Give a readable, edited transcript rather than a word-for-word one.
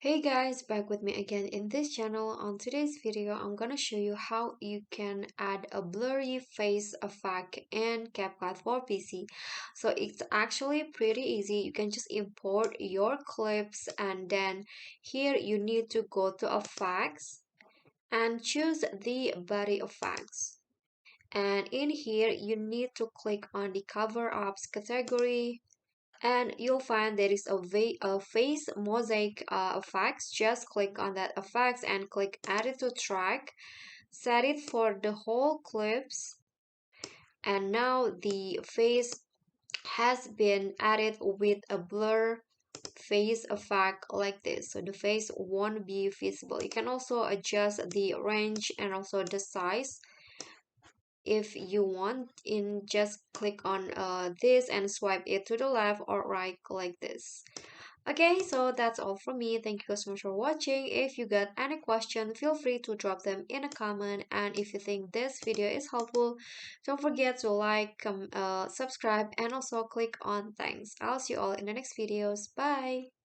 Hey guys, back with me again in this channel. On today's video, I'm gonna show you how you can add a blurry face effect in CapCut for PC. So it's actually pretty easy. You can just import your clips and then here you need to go to effects and choose the body effects. And in here you need to click on the cover ups category and you'll find there is a face mosaic effects. Just click on that effects and click add it to track, set it for the whole clips, and now the face has been added with a blur face effect like this, so the face won't be visible. You can also adjust the range and also the size if you want. In just click on this and swipe it to the left or right like this. Okay, so that's all from me. Thank you so much for watching. If you got any question, feel free to drop them in a comment. And if you think this video is helpful, don't forget to like, subscribe, and also click on thanks. I'll see you all in the next videos. Bye!